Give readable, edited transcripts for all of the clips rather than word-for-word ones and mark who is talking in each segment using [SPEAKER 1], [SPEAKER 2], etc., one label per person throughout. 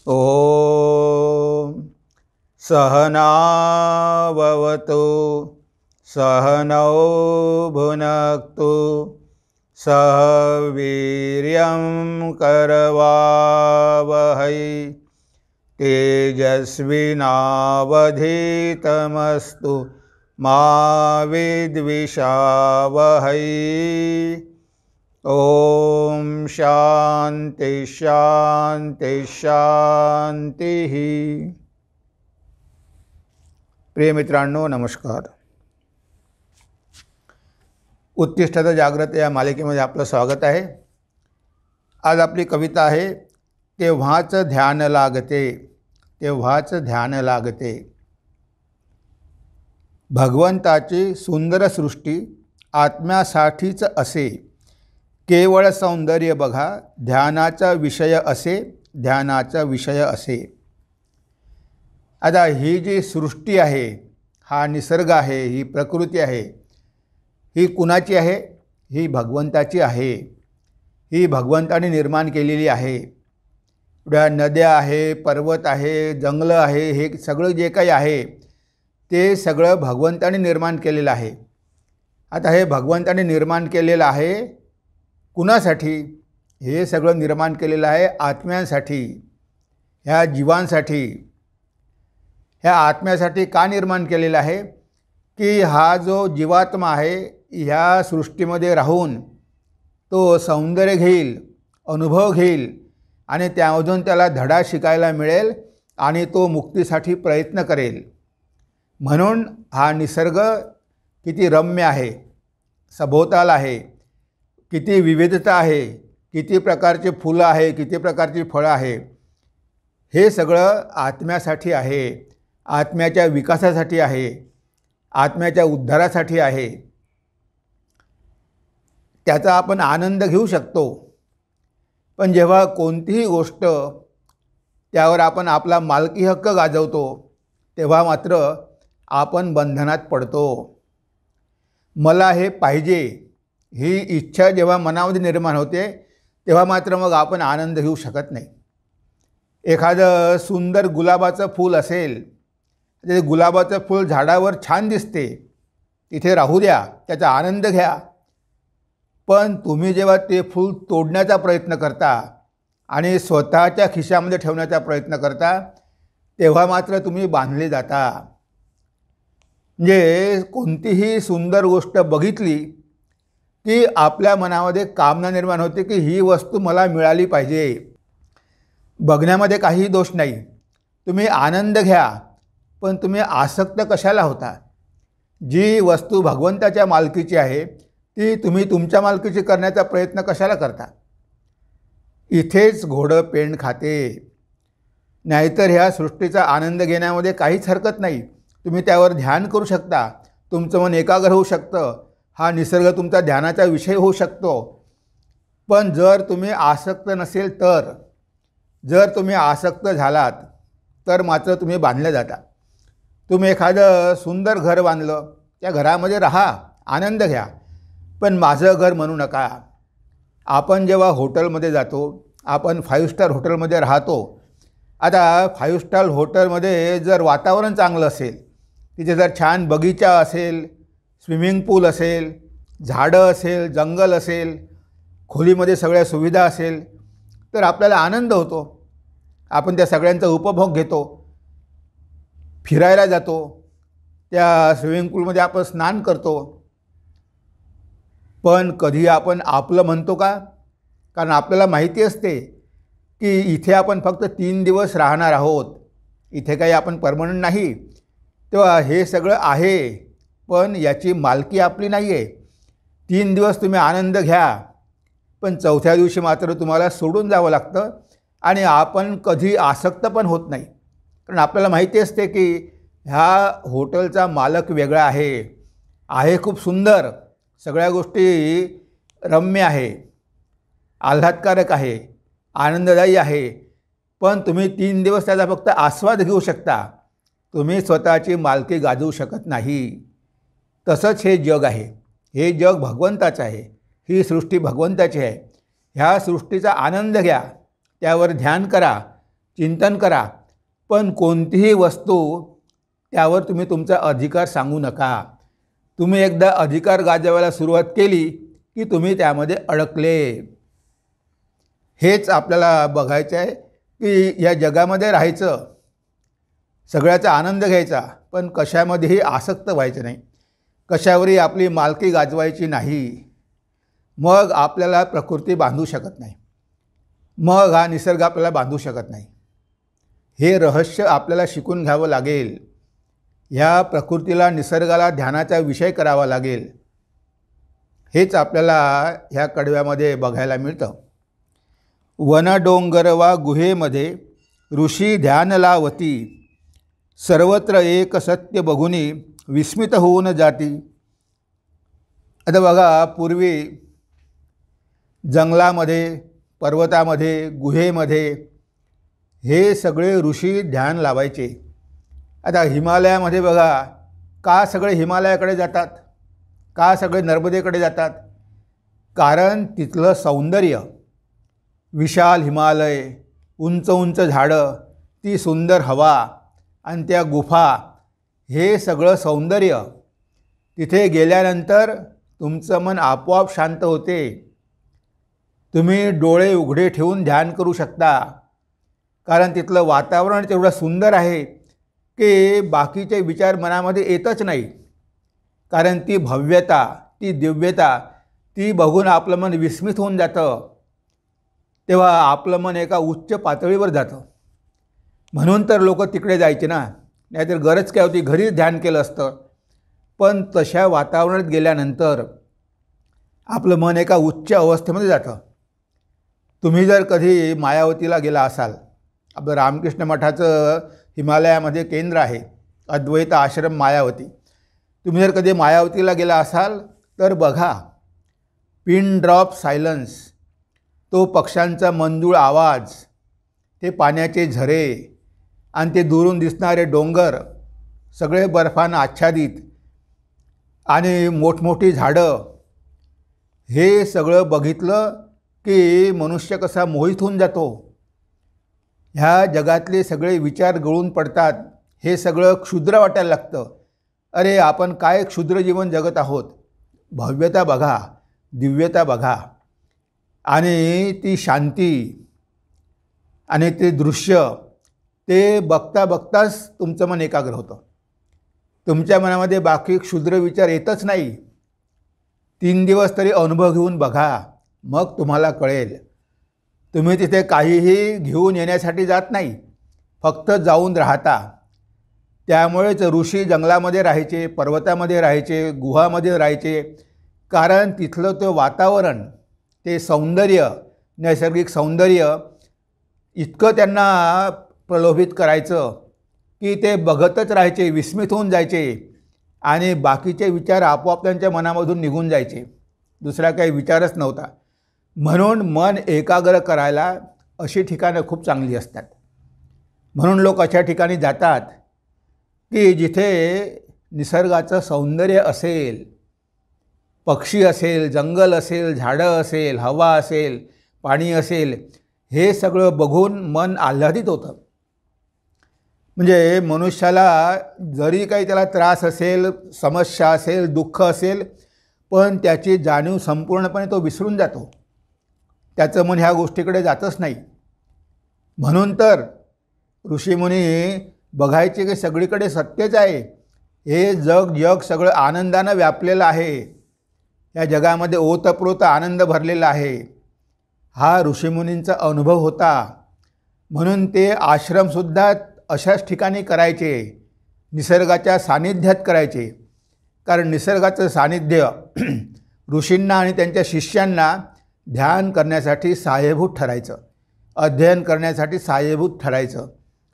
[SPEAKER 1] ॐ सहनाववतु सहनौ भुनक्तु सह वीर्यं करवावहै तेजस्विनावधीतमस्तु मा विद्विषावहै। ओम शांति शांति शांति। प्रिय मित्रांनो, नमस्कार। उत्तिष्ठत जागृत या मालिकेमध्ये आपलं स्वागत आहे। आज आपली कविता आहे, तेव्हाच ध्यान लागते, तेव्हाच ध्यान लागते। भगवंताची सुंदर सृष्टी आत्म्यासाठीच असे, केवळ सौंदर्य बघा ध्यानाचा विषय असे, ध्यानाचा विषय असे। आता ही जी सृष्टी आहे, हा निसर्ग आहे, ही प्रकृती आहे, ही कुणाची आहे? ही भगवंताची आहे। ही भगवंताने निर्माण केलेली आहे। एवढ्या नद्या आहे, पर्वत आहे, जंगलं आहे, हे सगळं जे काही आहे ते सगळं भगवंताने निर्माण केलेलं आहे। आता हे भगवंताने निर्माण केलेलं आहे कुणासाठी? हे सगळं निर्माण केलेलं आहे आत्म्यांसाठी, ह्या जीवांसाठी। ह्या आत्म्यासाठी का निर्माण केलेलं आहे? की हा जो जीवात्मा आहे ह्या सृष्टीमध्ये राहून तो सौंदर्य घेईल, अनुभव घेईल आणि त्यामधून त्याला धडा शिकायला मिळेल आणि तो मुक्तीसाठी प्रयत्न करेल। म्हणून हा निसर्ग किती रम्य आहे, सभोवताल आहे, किती विविधता आहे, किती प्रकारचे फुलं आहे, किती प्रकारची फळं आहे, हे सगळं आत्म्यासाठी आहे, आत्म्याच्या विकासासाठी आहे, आत्म्याच्या उद्धारासाठी आहे। त्याचा आपण आनंद घेऊ शकतो। पण जेव्हा कोणतीही गोष्ट त्यावर आपण आपला मालकी हक्क गाजवतो तेव्हा मात्र आपण बंधनात पडतो। मला हे पाहिजे ही इच्छा जेव्हा मनामध्ये निर्माण होते तेव्हा मात्र मग आपण आनंद घेऊ शकत नाही। एखादं सुंदर गुलाबाचं फूल असेल, ते गुलाबाचं फूल झाडावर छान दिसते, तिथे राहू द्या, त्याचा आनंद घ्या। पण तुम्ही जेव्हा ते फूल तोडण्याचा प्रयत्न करता आणि स्वतःच्या खिशामध्ये ठेवण्याचा प्रयत्न करता तेव्हा मात्र तुम्ही बांधले जाता। म्हणजे कोणतीही सुंदर गोष्ट बघितली की आपल्या मनामध्ये कामना निर्माण होते की ही वस्तू मला मिळाली पाहिजे। बघण्यामध्ये काहीही दोष नाही, तुम्ही आनंद घ्या, पण तुम्ही आसक्त कशाला होता? जी वस्तू भगवंताच्या मालकीची आहे ती तुम्ही तुमच्या मालकीची करण्याचा प्रयत्न कशाला करता? इथेच घोडं पेंड खाते। नाहीतर ह्या सृष्टीचा आनंद घेण्यामध्ये काहीच हरकत नाही। तुम्ही त्यावर ध्यान करू शकता, तुमचं मन एकाग्र होऊ शकतं, हा निसर्ग तुमचा ध्यानाचा विषय होऊ शकतो। पण जर तुम्ही आसक्त नसेल तर, जर तुम्ही आसक्त झालात तर मात्र तुम्ही बांधले जाता। तुम्ही एखादं सुंदर घर बांधलं, त्या घरामध्ये राहा, आनंद घ्या, पण माझं घर म्हणू नका। आपण जेव्हा हॉटेलमध्ये जातो, आपण 5 स्टार हॉटेलमध्ये राहतो। आता 5 स्टार हॉटेलमध्ये जर वातावरण चांगलं असेल, तिथे जर छान बगीचा असेल, स्विमिंग पूल असेल, झाडं असेल, जंगल असेल, खोलीमध्ये सगळ्या सुविधा असेल तर आपल्याला आनंद होतो। आपण त्या सगळ्यांचा उपभोग घेतो, फिरायला जातो, त्या स्विमिंग पूलमध्ये आपण स्नान करतो। पण कधी आपण आपलं म्हणतो का? कारण आपल्याला माहिती असते की इथे आपण फक्त 3 दिवस राहणार आहोत, इथे काही आपण परमनंट नाही। तेव्हा हे सगळं आहे पण याची मालकी आपली नाही आहे। 3 दिवस तुम्ही आनंद घ्या, पण 4थ्या दिवशी मात्र तुम्हाला सोडून जावं लागतं आणि आपण कधी आसक्त पण होत नाही। कारण आपल्याला माहिती असते की ह्या हॉटेलचा मालक वेगळा आहे खूप सुंदर, सगळ्या गोष्टी रम्य आहे, आल्हादकारक आहे, आनंददायी आहे, पण तुम्ही 3 दिवस त्याचा फक्त आस्वाद घेऊ शकता, तुम्ही स्वतःची मालकी गाजवू शकत नाही। तसंच हे जग आहे, हे जग भगवंताचं आहे, ही सृष्टी भगवंताची आहे। ह्या सृष्टीचा आनंद घ्या, त्यावर ध्यान करा, चिंतन करा, पण कोणतीही वस्तू त्यावर तुम्ही तुमचा अधिकार सांगू नका. तुम्ही एकदा अधिकार गाजवायला सुरुवात केली की तुम्ही त्यामध्ये अडकले. हेच आपल्याला बघायचं आहे की या जगामध्ये राहायचं, सगळ्याचा आनंद घ्यायचा, पण कशामध्येही आसक्त व्हायचं नाही, कशावरही आपली मालकी गाजवायची नाही. मग आपल्याला प्रकृती बांधू शकत नाही, मग हा निसर्ग आपल्याला बांधू शकत नाही. हे रहस्य आपल्याला शिकून घ्यावं लागेल. ह्या प्रकृतीला, निसर्गाला ध्यानाचा विषय करावा लागेल. हेच आपल्याला ह्या कडव्यामध्ये बघायला मिळतं. वन डोंगरवा गुहेमध्ये ऋषी ध्यान लावती, सर्वत्र एक सत्य बघुनी विस्मित होऊन जाती. आता बघा, पूर्वी जंगलामध्ये, पर्वतामध्ये, गुहेमध्ये हे सगळे ऋषी ध्यान लावायचे. आता हिमालयामध्ये बघा, का सगळे हिमालयाकडे जातात, का सगळे नर्मदेकडे जातात? कारण तिथलं सौंदर्य, विशाल हिमालय, उंच उंच झाडं, ती सुंदर हवा आणि त्या गुफा, हे सगळं सौंदर्य तिथे गेल्यानंतर तुमचं मन आपोआप शांत होते. तुम्ही डोळे उघडे ठेवून ध्यान करू शकता, कारण तिथलं वातावरण तेवढं सुंदर आहे की बाकीचे विचार मनामध्ये येतच नाही. कारण ती भव्यता, ती दिव्यता, ती बघून आपलं मन विस्मित होऊन जातं. तेव्हा आपलं मन एका उच्च पातळीवर जातं. म्हणून तर लोक तिकडे जायचे ना, नाहीतर गरज काय होती, घरीच ध्यान केलं असतं. पण तशा वातावरणात गेल्यानंतर आपलं मन एका उच्च अवस्थेमध्ये जातं. तुम्ही जर कधी मायावतीला गेला असाल, आपलं रामकृष्ण मठाचं हिमालयामध्ये केंद्र आहे, अद्वैत आश्रम मायावती. तुम्ही जर कधी मायावतीला गेला असाल तर बघा, पिन ड्रॉप सायलन्स, तो पक्ष्यांचा मंजूळ आवाज, ते पाण्याचे झरे आणि ते दुरून दिसणारे डोंगर, सगळे बर्फानं आच्छादित आणि मोठमोठी झाडं, हे सगळं बघितलं की मनुष्य कसा मोहित होऊन जातो. ह्या जगातले सगळे विचार गळून पडतात. हे सगळं क्षुद्र वाटायला लागतं. अरे, आपण काय क्षुद्र जीवन जगत आहोत. भव्यता बघा, दिव्यता बघा, आणि ती शांती आणि ते दृश्य, ते बघता बघताच तुमचं मन एकाग्र होतं. तुमच्या मनामध्ये बाकी क्षुद्र विचार येतच नाही. 3 दिवस तरी अनुभव घेऊन बघा, मग तुम्हाला कळेल. तुम्ही तिथे काहीही घेऊन येण्यासाठी जात नाही, फक्त जाऊन राहता. त्यामुळेच ऋषी जंगलामध्ये राहायचे, पर्वतामध्ये राहायचे, गुहामध्ये राहायचे. कारण तिथलं ते वातावरण, ते सौंदर्य, नैसर्गिक सौंदर्य इतकं त्यांना प्रलोभित करायचं की ते बघतच राहायचे, विस्मित होऊन जायचे आणि बाकीचे विचार आपोआप त्यांच्या मनामधून निघून जायचे. दुसरा काही विचारच नव्हता. म्हणून मन एकाग्र करायला अशी ठिकाणं खूप चांगली असतात. म्हणून लोक अशा ठिकाणी जातात की जिथे निसर्गाचं सौंदर्य असेल, पक्षी असेल, जंगल असेल, झाडं असेल, हवा असेल, पाणी असेल, हे सगळं बघून मन आल्हादित होतं. म्हणजे मनुष्याला जरी काही त्याला त्रास असेल, समस्या असेल, दुःख असेल, पण त्याची जाणीव संपूर्णपणे तो विसरून जातो. त्याचं मन ह्या गोष्टीकडे जातच नाही. म्हणून तर ऋषीमुनी बघायचे की सगळीकडे सत्यच आहे. हे जग सगळं आनंदानं व्यापलेलं आहे. या जगामध्ये ओतप्रोत आनंद भरलेला आहे. हा ऋषीमुनींचा अनुभव होता. म्हणून ते आश्रमसुद्धा अशाच ठिकाणी करायचे, निसर्गाच्या सानिध्यात करायचे. कारण निसर्गाचं सानिध्य ऋषींना आणि त्यांच्या शिष्यांना ध्यान करण्यासाठी सहाय्यभूत ठरायचं, अध्ययन करण्यासाठी सहाय्यभूत ठरायचं.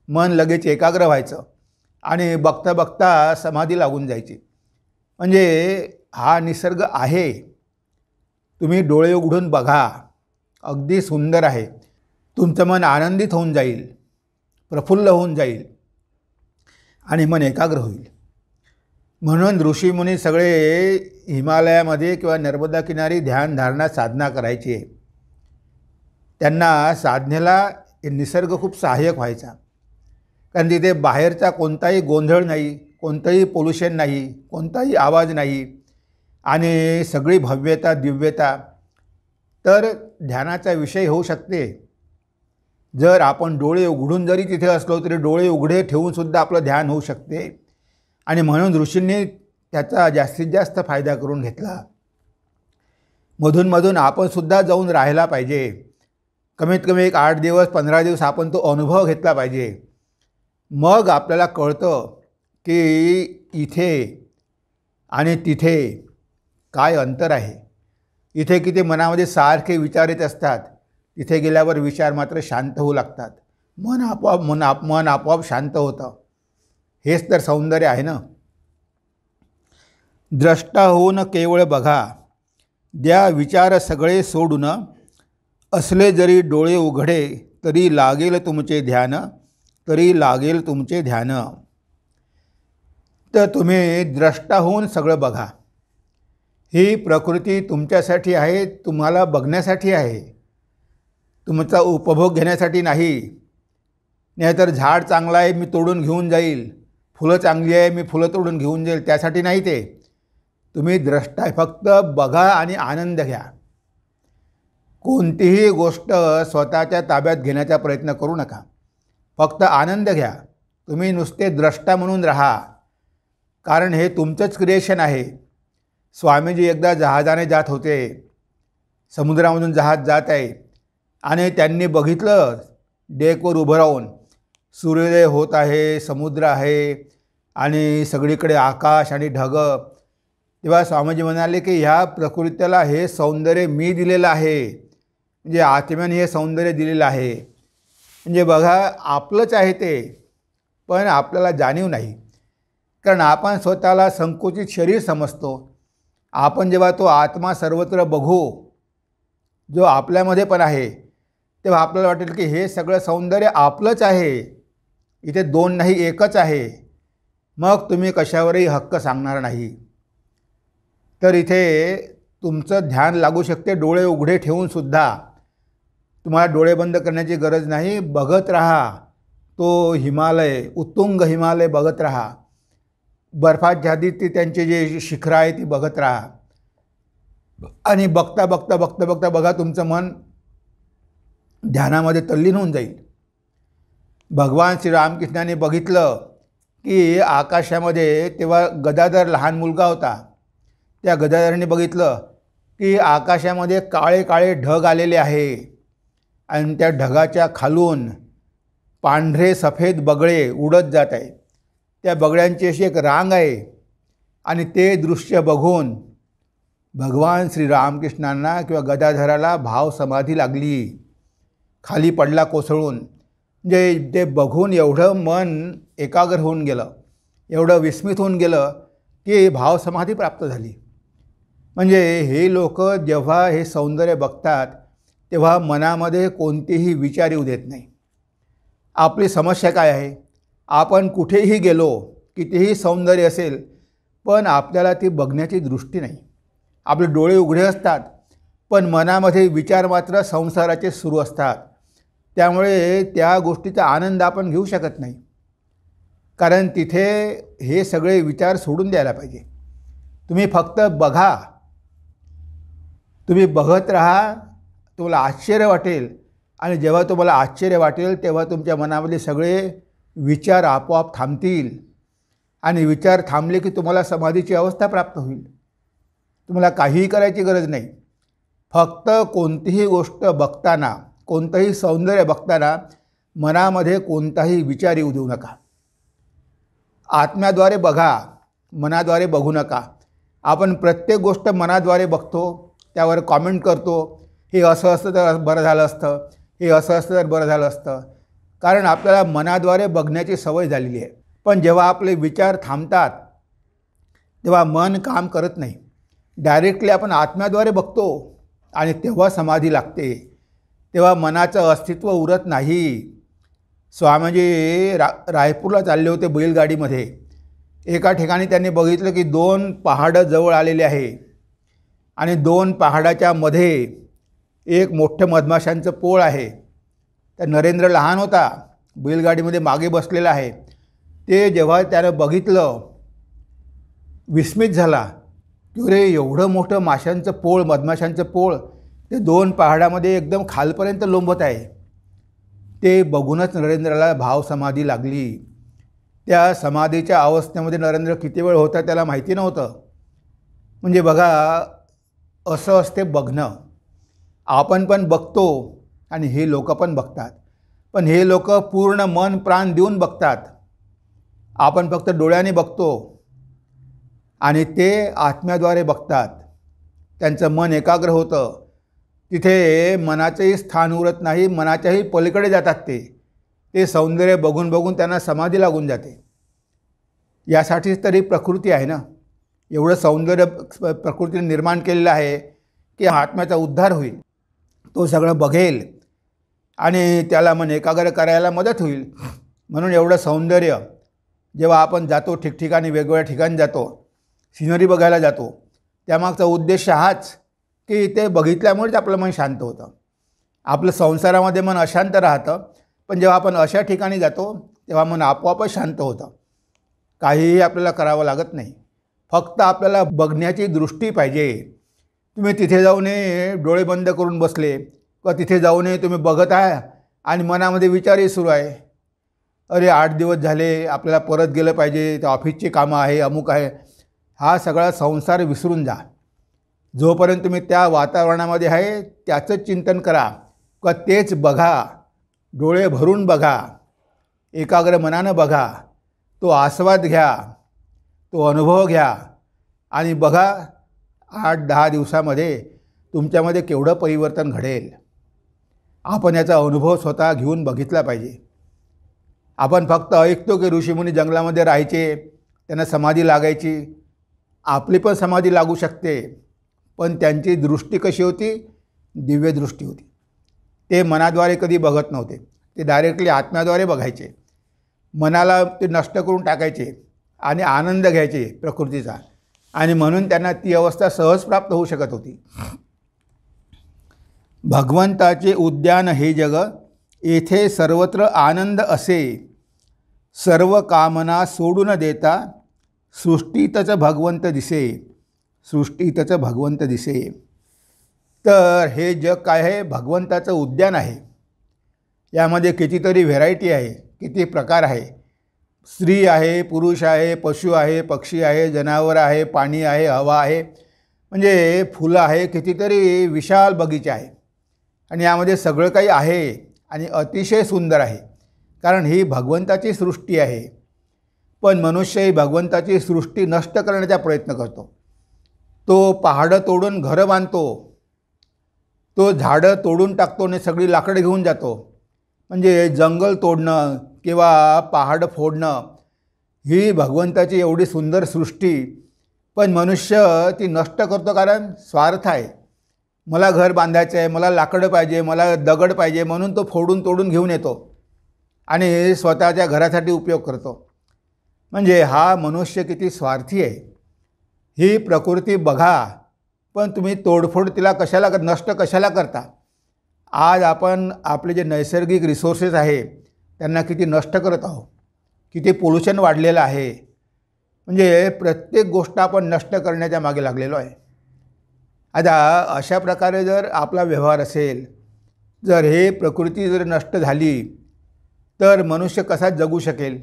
[SPEAKER 1] मन लगेच एकाग्र व्हायचं आणि बघता बघता समाधी लागून जायची. म्हणजे हा निसर्ग आहे, तुम्ही डोळे उघडून बघा, अगदी सुंदर आहे. तुमचं मन आनंदित होऊन जाईल, प्रफुल्ल होऊन जाईल आणि मन एकाग्र होईल. म्हणून ऋषीमुनी सगळे हिमालयामध्ये किंवा नर्मदा किनारी ध्यान धारणा साधना करायची. त्यांना साधनेला हे निसर्ग खूप सहाय्यक व्हायचा. कारण तिथे बाहेरचा कोणताही गोंधळ नाही, कोणतंही पोल्युशन नाही, कोणताही आवाज नाही आणि सगळी भव्यता दिव्यता. तर ध्यानाचा विषय होऊ शकते. जर आपण डोळे उघडून जरी तिथे असलो तरी डोळे उघडे ठेवूनसुद्धा आपलं ध्यान होऊ शकते. आणि म्हणून ऋषींनी त्याचा जास्तीत जास्त फायदा करून घेतला. मधूनमधून आपणसुद्धा जाऊन राहायला पाहिजे. कमीत कमी एक 8 दिवस 15 दिवस आपण तो अनुभव घेतला पाहिजे. मग आपल्याला कळतं की इथे आणि तिथे काय अंतर आहे. इथे किती मनामध्ये सारखे विचार येत असतात, तिथे गेल्यावर विचार मात्र शांत होऊ लागतात. मन आपोआप शांत होतं. हेच तर सौंदर्य आहे ना. द्रष्टा होऊन केवळ बघा, द्या विचार सगळे सोडून, असले जरी डोळे उघडे तरी लागेल तुमचे ध्यान, तरी लागेल तुमचे ध्यान. तर तुम्ही द्रष्टा होऊन सगळं बघा. ही प्रकृती तुमच्यासाठी आहे, तुम्हाला बघण्यासाठी आहे, तुमचा उपभोग घेण्यासाठी नाही. नाहीतर झाड चांगलं आहे मी तोडून घेऊन जाईल, फुलं चांगली आहे मी फुलं तोडून घेऊन जाईल, त्यासाठी नाही. ते तुम्ही द्रष्टा आहे, फक्त बघा आणि आनंद घ्या. कोणतीही गोष्ट स्वतःच्या ताब्यात घेण्याचा प्रयत्न करू नका, फक्त आनंद घ्या. तुम्ही नुसते द्रष्टा म्हणून राहा, कारण हे तुमचंच क्रिएशन आहे. स्वामीजी एकदा जहाजाने जात होते, समुद्रामधून जहाज जात आहे आणि त्यांनी बघितलं डेकवर उभं राहून सूर्योदय होत आहे, समुद्र आहे आणि सगळीकडे आकाश आणि ढगं. तेव्हा स्वामीजी म्हणाले की ह्या प्रकृतीला हे सौंदर्य मी दिलेलं आहे, म्हणजे आत्म्याने हे सौंदर्य दिलेलं आहे. म्हणजे बघा आपलंच आहे ते, पण आपल्याला जाणीव नाही. कारण आपण स्वतःला संकुचित शरीर समजतो. आपण जेव्हा तो आत्मा सर्वत्र बघू जो आपल्यामध्ये पण आहे, तेव्हा आपल्याला वाटेल की हे सगळं सौंदर्य आपलंच आहे, इथे दोन नाही एकच आहे. मग तुम्ही कशावरही हक्क सांगणार नाही. तर इथे तुमचं ध्यान लागू शकते डोळे उघडे ठेवूनसुद्धा. तुम्हाला डोळे बंद करण्याची गरज नाही. बघत राहा तो हिमालय, उत्तुंग हिमालय बघत राहा. बर्फाच्छादित ती त्यांचे जे शिखरं आहे ती बघत राहा. आणि बघता बघता बघता बघता बघा तुमचं मन ध्यानामध्ये तल्लीन होऊन जाईल. भगवान श्रीरामकृष्णाने बघितलं की आकाशामध्ये, तेव्हा गदाधर लहान मुलगा होता, त्या गदाधराने बघितलं की आकाशामध्ये काळे काळे ढग आलेले आहे आणि त्या ढगाच्या खालून पांढरे सफेद बगळे उडत जात आहे. त्या बगड्यांची अशी एक रांग आहे आणि ते दृश्य बघून भगवान श्रीरामकृष्णांना किंवा गदाधराला भाव समाधी लागली, खाली पडला कोसळून. म्हणजे ते बघून एवढं मन एकाग्र होऊन गेलं, एवढं विस्मित होऊन गेलं की भाव समाधी प्राप्त झाली. म्हणजे हे लोक जेव्हा हे सौंदर्य बघतात तेव्हा मनामध्ये कोणतेही विचार येऊ देत नाही. आपली समस्या काय आहे, आपण कुठेही गेलो, कितीही सौंदर्य असेल, पण आपल्याला ती बघण्याची दृष्टी नाही. आपले डोळे उघडे असतात पण मनामध्ये विचार मात्र संसाराचे सुरू असतात. त्यामुळे त्या गोष्टीचा आनंद आपण घेऊ शकत नाही. कारण तिथे हे सगळे विचार सोडून द्यायला पाहिजे. तुम्ही फक्त बघा, तुम्ही बघत राहा. तुम्हाला आश्चर्य वाटेल आणि जेव्हा तुम्हाला आश्चर्य वाटेल तेव्हा तुमच्या मनामध्ये सगळे विचार आपोआप थांबतील आणि विचार थांबले की तुम्हाला समाधीची अवस्था प्राप्त होईल. तुम्हाला काहीही करायची गरज नाही. फक्त कोणतीही गोष्ट बघताना, कोणतंही सौंदर्य बघताना मनामध्ये कोणताही विचार येऊ देऊ नका. आत्म्याद्वारे बघा, मनाद्वारे बघू नका. आपण प्रत्येक गोष्ट मनाद्वारे बघतो, त्यावर कॉमेंट करतो, हे असं असतं तर बरं झालं असतं, हे असं असतं तर बरं झालं असतं. कारण आपल्याला मनाद्वारे बघण्याची सवय झालेली आहे. पण जेव्हा आपले विचार थांबतात तेव्हा मन काम करत नाही. डायरेक्टली आपण आत्म्याद्वारे बघतो आणि तेव्हा समाधी लागते. तेव्हा मनाचं अस्तित्व उरत नाही. स्वामीजी रायपूरला चालले होते बैलगाडीमध्ये. एका ठिकाणी त्यांनी बघितलं की 2 पहाडं जवळ आलेले आहे आणि 2 पहाडाच्या मध्ये एक मोठं मधमाशांचं पोळ आहे. तर नरेंद्र लहान होता, बैलगाडीमध्ये मागे बसलेला आहे. ते जेव्हा त्यानं बघितलं, विस्मित झाला की अरे एवढं मोठं माशांचं पोळ, मधमाशांचं पोळ ते 2 पहाडामध्ये एकदम खालपर्यंत लोंबत आहे. ते बघूनच नरेंद्राला भावसमाधी लागली. त्या समाधीच्या अवस्थेमध्ये नरेंद्र किती वेळ होता त्याला माहिती नव्हतं. म्हणजे बघा, असं असते बघणं. आपण पण बघतो आणि हे लोक पण बघतात, पण हे लोक पूर्ण मन प्राण देऊन बघतात. आपण फक्त डोळ्याने बघतो आणि ते आत्म्याद्वारे बघतात. त्यांचं मन एकाग्र होतं. तिथे मनाचंही स्थान उरत नाही, मनाच्याही पलीकडे जातात. ते सौंदर्य बघून बघून त्यांना समाधी लागून जाते. यासाठीच तरी प्रकृती आहे ना. एवढं सौंदर्य प्रकृतीने निर्माण केलेलं आहे की आत्म्याचा उद्धार होईल. तो सगळं बघेल आणि त्याला मन एकाग्र करायला मदत होईल. म्हणून एवढं सौंदर्य जेव्हा आपण जातो, ठिकठिकाणी वेगवेगळ्या ठिकाणी जातो, सिनरी बघायला जातो, त्यामागचा उद्देश हाच की ते बघितल्यामुळेच आपलं मन शांत होतं. आपलं संसारामध्ये मन अशांत राहतं, पण जेव्हा आपण अशा ठिकाणी जातो तेव्हा मन आपोआपच शांत होतं. काहीही आपल्याला करावं लागत नाही. फक्त आपल्याला बघण्याची दृष्टी पाहिजे. तुम्ही तिथे जाऊन डोळे बंद करून बसले किंवा तिथे जाऊन तुम्ही बघत आहे आणि मनामध्ये विचारही सुरू आहे, अरे 8 दिवस झाले, आपल्याला परत गेलं पाहिजे, त्या ऑफिसची कामं आहे, अमुक आहे. हा सगळा संसार विसरून जा. जोपर्यंत तुम्ही त्या वातावरणामध्ये आहे त्याचंच चिंतन करा किंवा तेच बघा. डोळे भरून बघा, एकाग्र मनानं बघा, तो आस्वाद घ्या, तो अनुभव घ्या आणि बघा 8-10 दिवसामध्ये तुमच्यामध्ये केवढं परिवर्तन घडेल. आपण याचा अनुभव स्वतः घेऊन बघितला पाहिजे. आपण फक्त ऐकतो की ऋषीमुनी जंगलामध्ये राहायचे, त्यांना समाधी लागायची. आपली पण समाधी लागू शकते, पण त्यांची दृष्टी कशी होती? दिव्य दृष्टी होती. ते मनाद्वारे कधी बघत नव्हते, ते डायरेक्टली आत्म्याद्वारे बघायचे. मनाला ते नष्ट करून टाकायचे आणि आनंद घ्यायचे प्रकृतीचा, आणि म्हणून त्यांना ती अवस्था सहज प्राप्त होऊ शकत होती. भगवंताचे उद्यान हे जग, येथे सर्वत्र आनंद असे. सर्व कामना सोडून देता, सृष्टीतच भगवंत दिसे. सृष्टीतच भगवंत दिसे. तर हे जग काय आहे? भगवंताचं उद्यान आहे. यामध्ये कितीतरी व्हेरायटी आहे, किती प्रकार आहे. स्त्री आहे, पुरुष आहे, पशु आहे, पक्षी आहे, जनावर आहे, पाणी आहे, हवा आहे, म्हणजे फुलं आहे, कितीतरी विशाल बगीचा आहे. आणि यामध्ये सगळं काही आहे आणि अतिशय सुंदर आहे, कारण ही भगवंताची सृष्टी आहे. पण मनुष्य ही भगवंताची सृष्टी नष्ट करण्याचा प्रयत्न करतो. तो पहाडं तोडून घरं बांधतो, तो झाडं तोडून टाकतो आणि सगळी लाकडं घेऊन जातो. म्हणजे जंगल तोडणं किंवा पहाड फोडणं ही भगवंताची एवढी सुंदर सृष्टी, पण मनुष्य ती नष्ट करतो कारण स्वार्थ आहे. मला घर बांधायचं आहे, मला लाकडं पाहिजे, मला दगड पाहिजे, म्हणून तो फोडून तोडून घेऊन येतो आणि स्वतःच्या घरासाठी उपयोग करतो. म्हणजे हा मनुष्य किती स्वार्थी आहे. ही प्रकृती बघा, पण तुम्ही तोडफोड तिला कशाला, नष्ट कशाला करता? आज आपण आपले जे नैसर्गिक रिसोर्सेस आहे त्यांना किती नष्ट करत आहोत, किती पोल्युशन वाढलेलं आहे. म्हणजे प्रत्येक गोष्ट आपण नष्ट करण्याच्या मागे लागलेलो आहे. आता अशा प्रकारे जर आपला व्यवहार असेल, जर हे प्रकृती जर नष्ट झाली तर मनुष्य कसा जगू शकेल?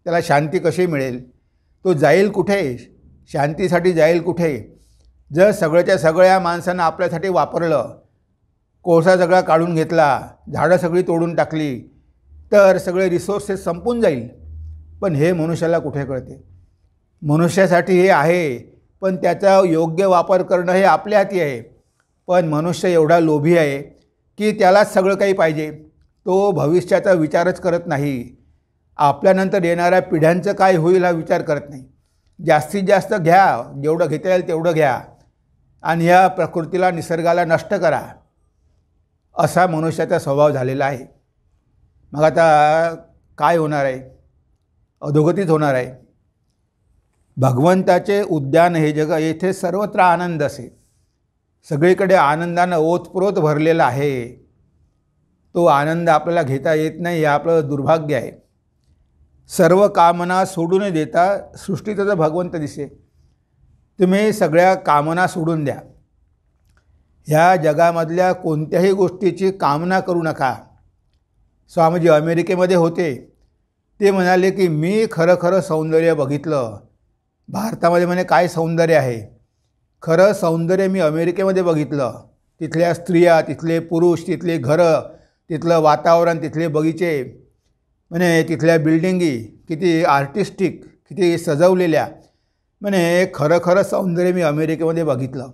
[SPEAKER 1] त्याला शांती कशी मिळेल? तो जाईल कुठे? शांतीसाठी जाईल कुठे? जर सगळ्याच्या सगळ्या माणसांना आपल्यासाठी वापरलं, कोळसा सगळा काढून घेतला, झाडं सगळी तोडून टाकली, तर सगळे रिसोर्सेस संपून जाईल. पण हे मनुष्याला कुठे कळते? मनुष्यासाठी हे आहे, पण त्याचा योग्य वापर करणं हे आपल्या हाती आहे. पण मनुष्य एवढा लोभी आहे की त्यालाच सगळं काही पाहिजे. तो भविष्याचा विचारच करत नाही. आपल्यानंतर येणाऱ्या पिढ्यांचं काय होईल हा विचार करत नाही. जास्तीत जास्त घ्या, जेवढं घेता येईल तेवढं घ्या आणि या प्रकृतीला, निसर्गाला नष्ट करा, असा मनुष्याचा स्वभाव झालेला आहे. मग आता काय होणार आहे? अधोगतीच होणार आहे. भगवंताचे उद्यान हे जग, येथे सर्वत्र आनंद असे. सगळीकडे आनंदानं ओतप्रोत भरलेला आहे. तो आनंद आपल्याला घेता येत नाही, हे आपलं दुर्भाग्य आहे. सर्व कामना सोडून देता सृष्टीचा भगवंत दिसे. तुम्ही सगळ्या कामना सोडून द्या. ह्या जगामधल्या कोणत्याही गोष्टीची कामना करू नका. स्वामीजी अमेरिकेमध्ये होते. ते म्हणाले की मी खरं खरं सौंदर्य बघितलं. भारतामध्ये म्हणे काय सौंदर्य आहे, खरं सौंदर्य मी अमेरिकेमध्ये बघितलं. तिथल्या स्त्रिया, तिथले पुरुष, तिथले घरं, तिथलं वातावरण, तिथले बगीचे, म्हणे तिथल्या बिल्डिंगी किती आर्टिस्टिक, किती सजवलेल्या. म्हणे खरं खरं सौंदर्य मी अमेरिकेमध्ये बघितलं.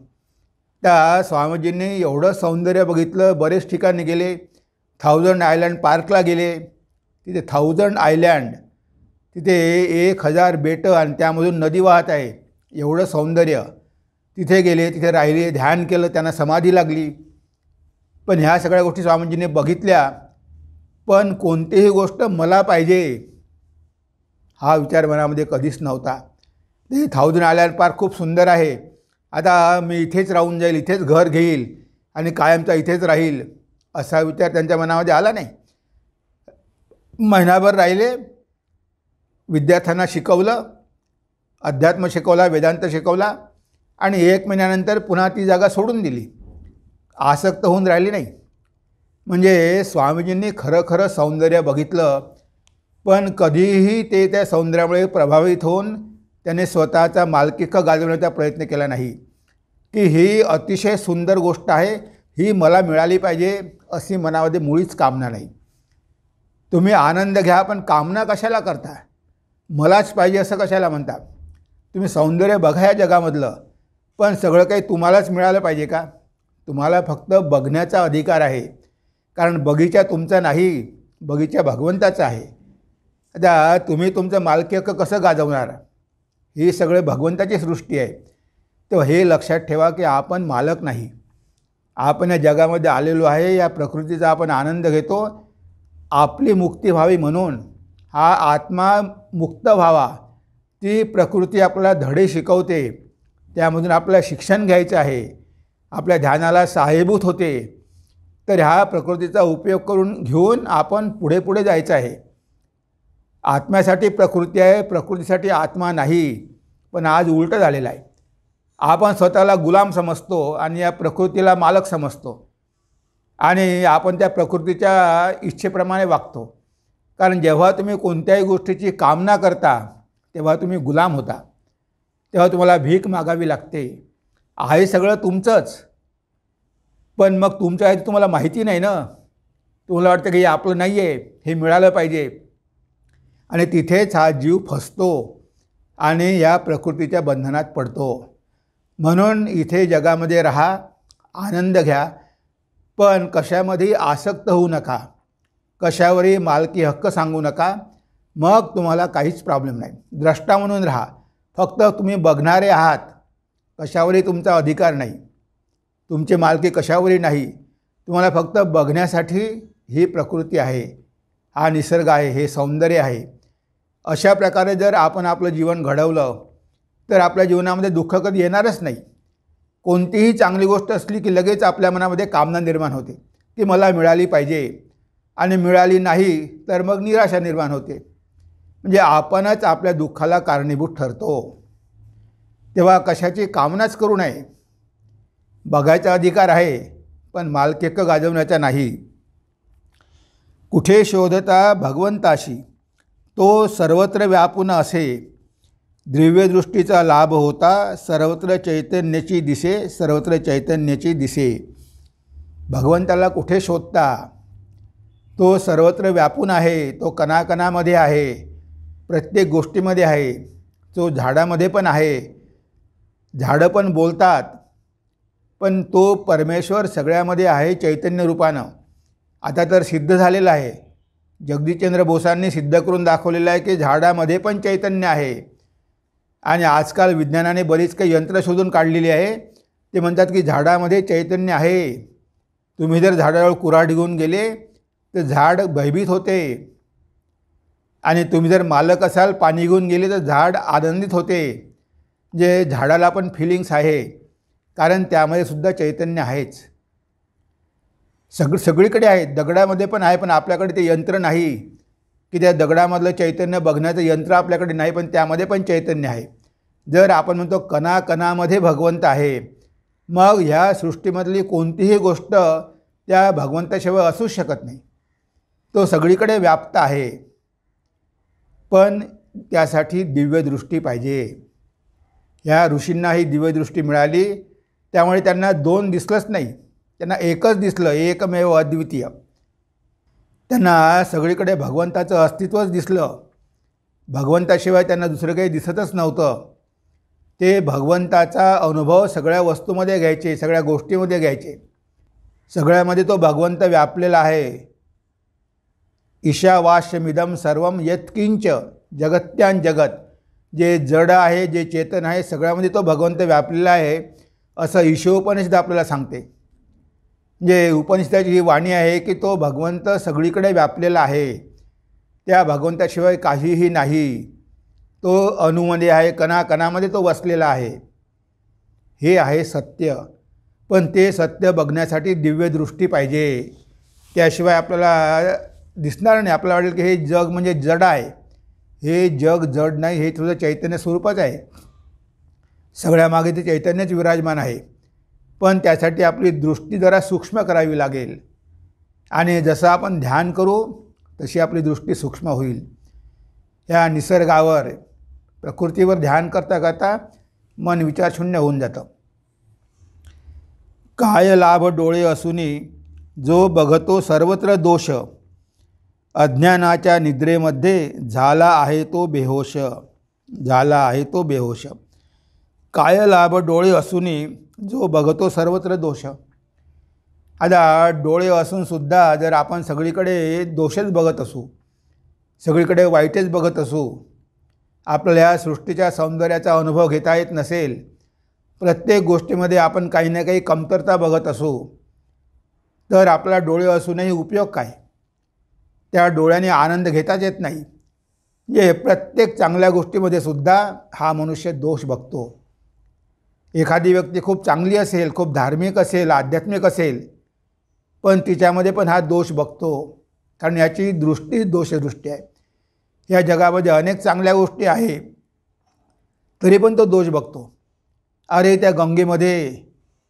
[SPEAKER 1] त्या स्वामीजींनी एवढं सौंदर्य बघितलं. बरेच ठिकाणी गेले. 1000 आयलँड पार्कला गेले. तिथे 1000 आयलँड, तिथे 1000 बेटं आणि त्यामधून नदी वाहत आहे. एवढं सौंदर्य. तिथे गेले, तिथे राहिले, ध्यान केलं, त्यांना समाधी लागली. पण ह्या सगळ्या गोष्टी स्वामीजींनी बघितल्या. पण कोणतीही गोष्ट मला पाहिजे हा विचार मनामध्ये कधीच नव्हता. ते 1000 आयलँड पार्क खूप सुंदर आहे, आता मी इथेच राहून जाईल, इथेच घर घेईल आणि कायमचा इथेच राहील, असा विचार त्यांच्या मनामध्ये आला नाही. महिनाभर राहिले, विद्यार्थ्यांना शिकवलं, अध्यात्म शिकवला, वेदांत शिकवला आणि 1 महिन्यानंतर पुन्हा ती जागा सोडून दिली. आसक्त होऊन राहिली नाही. म्हणजे स्वामीजींनी खरं खरं सौंदर्य बघितलं, पण कधीही ते त्या सौंदर्यामुळे प्रभावित होऊन त्याने स्वतःचा मालकीहक्क गाजवण्याचा प्रयत्न केला नाही की ही अतिशय सुंदर गोष्ट आहे, ही मला मिळाली पाहिजे, अशी मनामध्ये मुळीच कामना नाही. तुम्ही आनंद घ्या, पण कामना कशाला करता? मलाच पाहिजे असं कशाला म्हणता? तुम्ही सौंदर्य बघा या जगामधलं, पण सगळं काही तुम्हालाच मिळालं पाहिजे का? तुम्हाला फक्त बघण्याचा अधिकार आहे, कारण बगीचा तुमचा नाही, बगीचा भगवंताचा आहे. आता तुम्ही तुमचं मालकीहक्क कसं गाजवणार? ही सगळं भगवंताची सृष्टी आहे. तेव्हा हे लक्षात ठेवा की आपण मालक नाही. आपण या जगामध्ये आलेलो आहे, या प्रकृतीचा आपण आनंद घेतो. आपली मुक्ती व्हावी म्हणून, हा आत्मा मुक्त व्हावा, ती प्रकृती आपल्याला धडे शिकवते. त्यामधून आपल्याला शिक्षण घ्यायचं आहे, आपल्या ध्यानाला सहाय्यभूत होते. तर ह्या प्रकृतीचा उपयोग करून घेऊन आपण पुढे पुढे जायचं आहे. आत्म्यासाठी प्रकृती आहे, प्रकृतीसाठी आत्मा नाही. पण आज उलटं झालेलं आहे. आपण स्वतःला गुलाम समजतो आणि या प्रकृतीला मालक समजतो आणि आपण त्या प्रकृतीच्या इच्छेप्रमाणे वागतो. कारण जेव्हा तुम्ही कोणत्याही गोष्टीची कामना करता तेव्हा तुम्ही गुलाम होता, तेव्हा तुम्हाला भीक मागावी लागते. आहे सगळं तुमचंच, पण मग तुमच्या आहे तुम्हाला माहिती नाही ना. तुम्हाला वाटतं की हे आपलं नाही आहे, हे मिळालं पाहिजे, आणि तिथेच हा जीव फसतो आणि या प्रकृतीच्या बंधनात पडतो. म्हणून इथे जगामध्ये राहा, आनंद घ्या, पण कशामध्ये आसक्त होऊ नका, कशावरही मालकी हक्क सांगू नका. मग तुम्हाला काहीच प्रॉब्लेम नाही. द्रष्टा म्हणून राहा, फक्त तुम्ही बघणारे आहात, कशावरही तुमचा अधिकार नाही, तुमची मालकी कशावरही नाही. तुम्हाला फक्त बघण्यासाठी ही प्रकृती आहे, हा निसर्ग आहे, हे सौंदर्य आहे. अशा प्रकारे जर आपण आपलं जीवन घडवलं तर आपल्या जीवनामध्ये दुःख कधी येणारच नाही. कोणतीही चांगली गोष्ट असली की लगेच आपल्या मनामध्ये कामना निर्माण होते की मला मिळाली पाहिजे, आणि मिळाली नाही तर मग निराशा निर्माण होते. म्हणजे आपणच आपल्या दुःखाला कारणीभूत ठरतो. तेव्हा कशाची कामनाच करू नये. बघायचा अधिकार आहे, पण मालकीहक्क गाजवण्याचा नाही. कुठे शोधता भगवंताशी, तो सर्वत्र व्यापून असे. दिव्यदृष्टीचा लाभ होता, सर्वत्र चैतन्याची दिसे, सर्वत्र चैतन्याची दिसे. भगवंताला कुठे शोधता? तो सर्वत्र व्यापून आहे, तो कणाकणामध्ये आहे, प्रत्येक गोष्टीमध्ये आहे. तो झाडामध्ये पण आहे, झाडं पण बोलतात, पण तो परमेश्वर सगळ्यामध्ये आहे चैतन्य रूपानं. आता तर सिद्ध झालेलं आहे. जगदीशचंद्र बोसांनी सिद्ध करून दाखवलेलं आहे की झाडामध्ये पण चैतन्य आहे. आणि आजकाल विज्ञानाने बरीच काही यंत्र शोधून काढलेली आहे. ते म्हणतात की झाडामध्ये चैतन्य आहे. तुम्ही जर झाडावर कुऱ्हाड घेऊन गेले तर झाड भयभीत होते, आणि तुम्ही जर मालक असाल, पाणी घेऊन गेले तर झाड आनंदित होते. जे झाडाला पण फिलिंग्स आहे, कारण त्यामध्ये सुद्धा चैतन्य आहेच. सगळीकडे आहे, दगडामध्ये पण आहे, पण आपल्याकडे ते यंत्र नाही की त्या दगडामधलं चैतन्य बघण्याचं यंत्र आपल्याकडे नाही, पण त्यामध्ये पण चैतन्य आहे. जर आपण म्हणतो कणाकणामध्ये भगवंत आहे, मग ह्या सृष्टीमधली कोणतीही गोष्ट त्या भगवंताशिवाय असूच शकत नाही. तो सगळीकडे व्याप्त आहे, पण त्यासाठी दिव्यदृष्टी पाहिजे. ह्या ऋषींना ही दिव्यदृष्टी मिळाली, त्यामुळे त्यांना दोन दिसलंच नाही, त्यांना एकच दिसलं, एकमेव अद्वितीय. त्यांना सगळीकडे भगवंताचं अस्तित्वच दिसलं. भगवंताशिवाय त्यांना दुसरं काही दिसतच नव्हतं. ते भगवंताचा अनुभव सगळ्या वस्तूमध्ये घ्यायचे, सगळ्या गोष्टीमध्ये घ्यायचे. सगळ्यामध्ये तो भगवंत व्यापलेला आहे. ईशावास्यमिदं सर्वं यत्किंच जगत्यां जगत, जे जड आहे, जे चेतन आहे, सगळ्यामध्ये तो भगवंत व्यापलेला आहे, असं ईशोपनिषद आपल्याला सांगते. जे उपनिषदाची ही वाणी आहे की तो भगवंत सगळीकडे व्यापलेला आहे. त्या भगवंताशिवाय काहीही नाही. तो अणूमध्ये आहे, कणाकणामध्ये तो वसलेला आहे. हे आहे सत्य. पण ते सत्य बघण्यासाठी दिव्यदृष्टी पाहिजे. त्याशिवाय आपल्याला दिसणार नाही. आपल्याला वाटेल की हे जग म्हणजे जड आहे. हे जग जड नाही, हे तुझं चैतन्य स्वरूपच आहे. सगळ्यामागे ते चैतन्यच विराजमान आहे. पण त्यासाठी आपली दृष्टी जरा सूक्ष्म करावी लागेल. आणि जसं आपण ध्यान करू तशी आपली दृष्टी सूक्ष्म होईल. ह्या निसर्गावर, प्रकृतीवर ध्यान करता करता मन विचारशून्य होऊन जातं. काय लाभ डोळे असूनी जो बघतो सर्वत्र दोष, अज्ञानाच्या निद्रेमध्ये झाला आहे तो बेहोश. झाला आहे तो बेहोश. काय लाभ डोळे असूनी जो बघतो सर्वत्र दोष. आता डोळे असूनसुद्धा जर आपण सगळीकडे दोषच बघत असू, सगळीकडे वाईटच बघत असू, आपल्याला या सृष्टीच्या सौंदर्याचा अनुभव घेता येत नसेल, प्रत्येक गोष्टीमध्ये आपण काही ना काही कमतरता बघत असू, तर आपला डोळे असूनही उपयोग काय? त्या डोळ्याने आनंद घेताच येत नाही. म्हणजे प्रत्येक चांगल्या गोष्टीमध्ये सुद्धा हा मनुष्य दोष बघतो. एखादी व्यक्ती खूप चांगली असेल, खूप धार्मिक असेल, आध्यात्मिक असेल, पण तिच्यामध्ये पण हा दोष बघतो, कारण याची दृष्टी दोषदृष्टी आहे. या जगामध्ये अनेक चांगल्या गोष्टी आहे, तरी पण तो दोष बघतो. अरे त्या गंगेमध्ये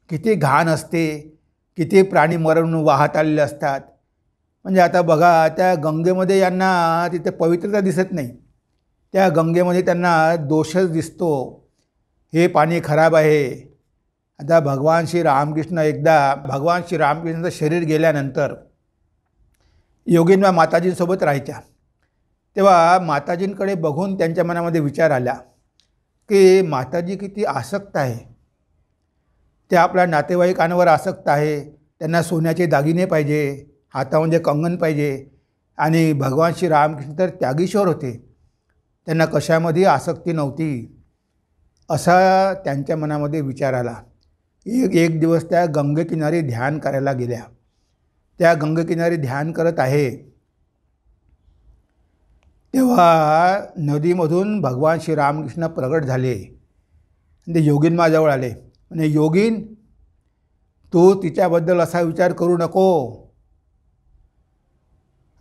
[SPEAKER 1] किती घाण असते, किती प्राणी मरून वाहत आलेले असतात. म्हणजे आता बघा, त्या गंगेमध्ये यांना तिथे पवित्रता दिसत नाही, त्या गंगेमध्ये त्यांना दोषच दिसतो. हे पाणी खराब आहे. आता भगवान श्री रामकृष्ण एकदा, भगवान श्री रामकृष्णाचं शरीर गेल्यानंतर योगिनबा माताजींसोबत राहायच्या. तेव्हा माताजींकडे बघून त्यांच्या मनामध्ये विचार आला की माताजी किती आसक्त आहे. त्या आपल्या नातेवाईकांवर आसक्त आहे. त्यांना सोन्याचे दागिने पाहिजे, हातामध्ये कंगन पाहिजे. आणि भगवान श्री रामकृष्ण तर त्यागीश्वर होते, त्यांना कशामध्ये आसक्ती नव्हती. असा त्यांच्या मनामध्ये विचार आला. एक दिवस त्या गंगेकिनारी ध्यान करायला गेल्या. त्या गंगेकिनारी ध्यान करत आहे, तेव्हा नदीमधून भगवान श्री रामकृष्ण प्रगट झाले. ते योगिनमाजवळ आले. म्हणजे योगिन, तू तिच्याबद्दल असा विचार करू नको.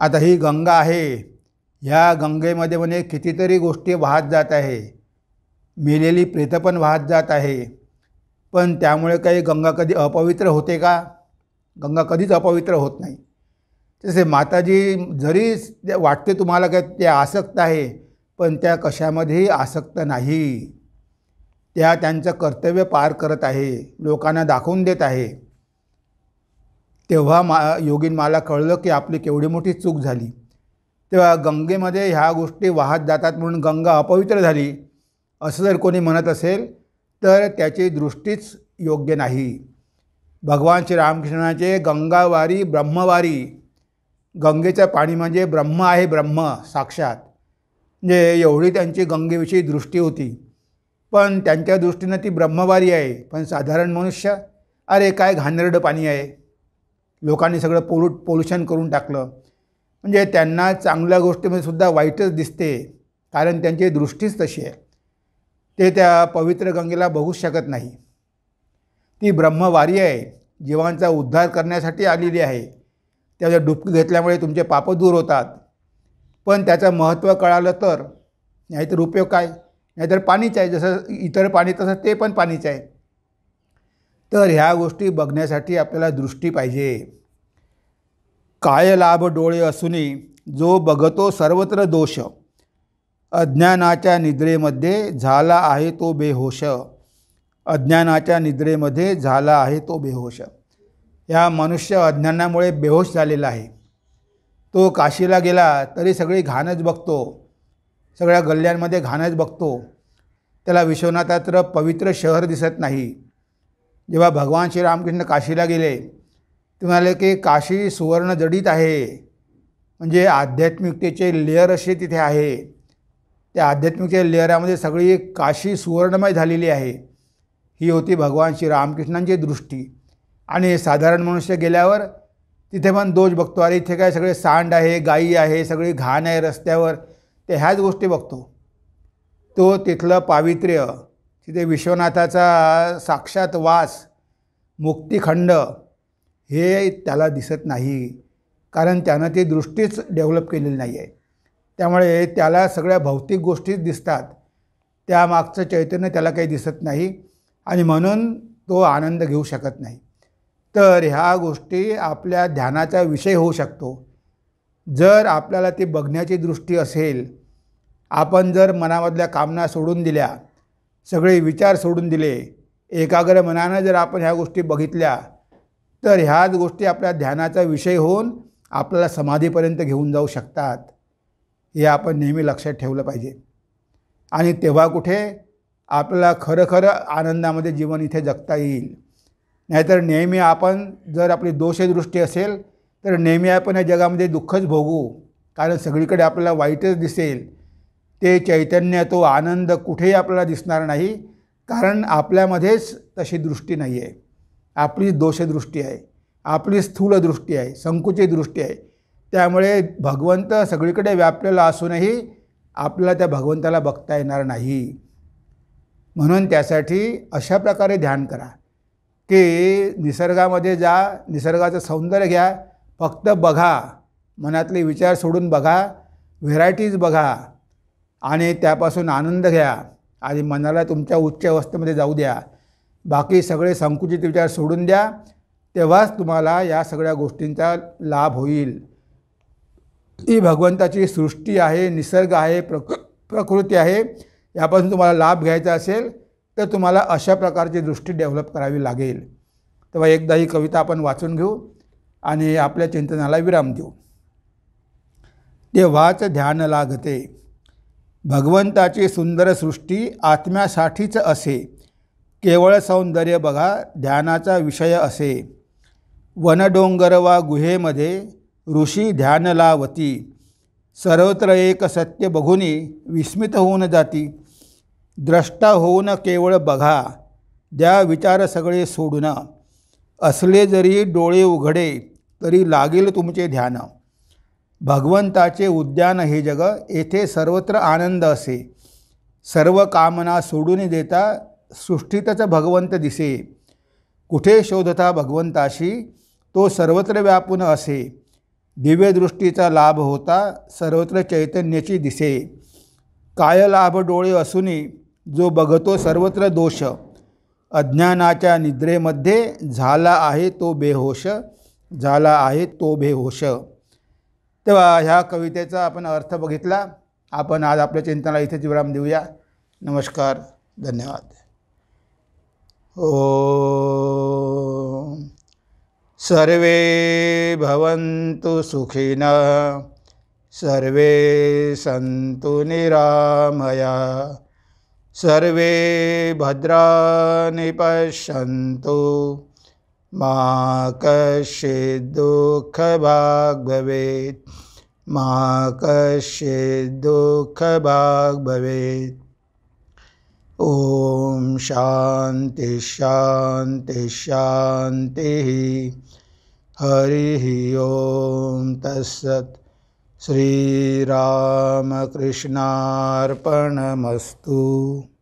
[SPEAKER 1] आता ही गंगा आहे, ह्या गंगेमध्ये म्हणे कितीतरी गोष्टी वाहत जात आहे, मेलेली प्रेतं पण वाहत जात आहे. पण त्यामुळे काही गंगा कधी अपवित्र होते का? गंगा कधीच अपवित्र होत नाही. तसे माताजी, जरी वाटते तुम्हाला काय ते आसक्त आहे, पण त्या कशामध्येही आसक्त नाही. त्या त्यांचं कर्तव्य पार करत आहे, लोकांना दाखवून देत आहे. तेव्हा योगीन मला कळलं की आपली केवढी मोठी चूक झाली. तेव्हा गंगेमध्ये ह्या गोष्टी वाहत जातात म्हणून गंगा अपवित्र झाली असं जर कोणी म्हणत असेल तर त्याची दृष्टीच योग्य नाही. भगवान श्री रामकृष्णाचे गंगावारी ब्रह्मवारी, गंगेचं पाणी म्हणजे ब्रह्म आहे, ब्रह्म साक्षात. म्हणजे एवढी त्यांची गंगेविषयी दृष्टी होती. पण त्यांच्या दृष्टीनं ती ब्रह्मवारी आहे. पण साधारण मनुष्य, अरे काय घाणेरडं पाणी आहे, लोकांनी सगळं पोल्युशन करून टाकलं. म्हणजे त्यांना चांगल्या गोष्टीमध्ये सुद्धा वाईटच दिसते, कारण त्यांची दृष्टीच तशी आहे. ते त्या पवित्र गंगेला बघूच शकत नाही. ती ब्रह्मवारी आहे. जीवांचा उद्धार करण्यासाठी आलेली आहे. त्याच्या डुबकी घेतल्यामुळे तुमचे पाप दूर होतात. पण त्याचं महत्त्व कळालं तर, नाहीतर उपयोग काय? नाहीतर पाणीच आहे, जसं इतर पाणी तसं ते पण पाणीच आहे. तर ह्या गोष्टी बघण्यासाठी आपल्याला दृष्टी पाहिजे. काय लाभ डोळे असूनी जो बघतो सर्वत्र दोष, अज्ञानाच्या निद्रेमध्ये झाला आहे तो बेहोश. अज्ञानाच्या निद्रेमध्ये झाला आहे तो बेहोश. या मनुष्य अज्ञानामुळे बेहोश झालेला आहे. तो काशीला गेला तरी सगळी घाणच बघतो, सगळ्या गल्ल्यांमध्ये घाणच बघतो. त्याला विश्वनाथात्र पवित्र शहर दिसत नाही. जेव्हा भगवान श्रीरामकृष्ण काशीला गेले ते म्हणाले की काशी सुवर्ण जडित आहे, म्हणजे आध्यात्मिकतेचे लेअर असे तिथे आहे. त्या आध्यात्मिकतेच्या लेअरामध्ये सगळी काशी सुवर्णमय झालेली आहे. ही होती भगवान श्रीरामकृष्णांची दृष्टी. आणि साधारण मनुष्य गेल्यावर तिथे पण दोष बघतो. अरे इथे काय सगळे सांड आहे, गायी आहे, सगळी घाण आहे रस्त्यावर, ते ह्याच गोष्टी बघतो. तो तिथलं पावित्र्य, तिथे विश्वनाथाचा साक्षात वास, मुक्तिखंड हे त्याला दिसत नाही, कारण त्यानं ती दृष्टीच डेव्हलप केलेली नाही आहे. त्यामुळे त्याला सगळ्या भौतिक गोष्टीच दिसतात, त्यामागचं चैतन्य त्याला काही दिसत नाही आणि म्हणून तो आनंद घेऊ शकत नाही. तर ह्या गोष्टी आपल्या ध्यानाचा विषय होऊ शकतो. जर आपल्याला ती बघण्याची दृष्टी असेल, आपण जर मनामधल्या कामना सोडून दिल्या, सगळे विचार सोडून दिले, एकाग्र मनानं जर आपण ह्या गोष्टी बघितल्या, तर ह्याच गोष्टी आपल्या ध्यानाचा विषय होऊन आपल्याला समाधीपर्यंत घेऊन जाऊ शकतात. हे आपण नेहमी लक्षात ठेवलं पाहिजे. आणि तेव्हा कुठे आपल्याला खरं आनंदामध्ये जीवन इथे जगता येईल. नाहीतर नेहमी आपण जर आपली दोषदृष्टी असेल तर नेहमी आपण या जगामध्ये दुःखच भोगू, कारण सगळीकडे आपल्याला वाईटच दिसेल. ते चैतन्य, तो आनंद कुठेही आपल्याला दिसणार नाही, कारण आपल्यामध्येच तशी दृष्टी नाही आहे. आपली दोषदृष्टी आहे, आपली स्थूल दृष्टी आहे, संकुचित दृष्टी आहे. त्यामुळे भगवंत सगळीकडे व्यापलेला असूनही आपल्याला त्या भगवंताला बघता येणार नाही. म्हणून त्यासाठी अशा प्रकारे ध्यान करा की निसर्गामध्ये जा, निसर्गाचं सौंदर्य घ्या, फक्त बघा, मनातले विचार सोडून बघा, व्हेरायटीज बघा आणि त्यापासून आनंद घ्या आणि मनाला तुमच्या उच्च अवस्थेमध्ये जाऊ द्या. बाकी सगळे संकुचित विचार सोडून द्या, तेव्हाच तुम्हाला या सगळ्या गोष्टींचा लाभ होईल. ही भगवंताची सृष्टी आहे, निसर्ग आहे, प्रकृती आहे. यापासून तुम्हाला लाभ घ्यायचा असेल तर तुम्हाला अशा प्रकारची दृष्टी डेव्हलप करावी लागेल. तेव्हा एकदा ही कविता आपण वाचून घेऊ आणि आपल्या चिंतनाला विराम देऊ. तेव्हाच ध्यान लागते, भगवंताची सुंदर सृष्टी आत्म्यासाठीच असे, केवळ सौंदर्य बघा ध्यानाचा विषय असे. वनडोंगर वा गुहेमध्ये ऋषी ध्यान लावती, सर्वत्र एक सत्य बघुनी विस्मित होऊन जाती. द्रष्टा होऊन केवळ बघा, द्या विचार सगळे सोडून, असले जरी डोळे उघडे तरी लागेल तुमचे ध्यान. भगवंताचे उद्यान हे जग, येथे सर्वत्र आनंद असे. सर्व कामना सोडून देता सृष्टीतच भगवंत दिसे. कुठे शोधता भगवंताशी, तो सर्वत्र व्यापून असे. दिव्यदृष्टीचा लाभ होता, सर्वत्र चैतन्याची दिसे. काय लाभ डोळे असूनी जो बघतो सर्वत्र दोष, अज्ञानाच्या निद्रेमध्ये झाला आहे तो बेहोश, झाला आहे तो बेहोश. तेव्हा ह्या कवितेचा आपण अर्थ बघितला. आपण आज आपल्या चिंतनाला इथेच विराम देऊया. नमस्कार, धन्यवाद. ओम सर्वे भवन्तु सुखिनः, सर्वे सन्तु निरामया, सर्वे भद्राणि पश्यन्तु, मा कश्चित् दुःखभाग् भवेत्, मा कश्चित् दुःखभाग् भवेत्. ओम शांति शांति शांति. हरि ओम तत्सत्. श्रीरामकृष्णार्पणमस्तु.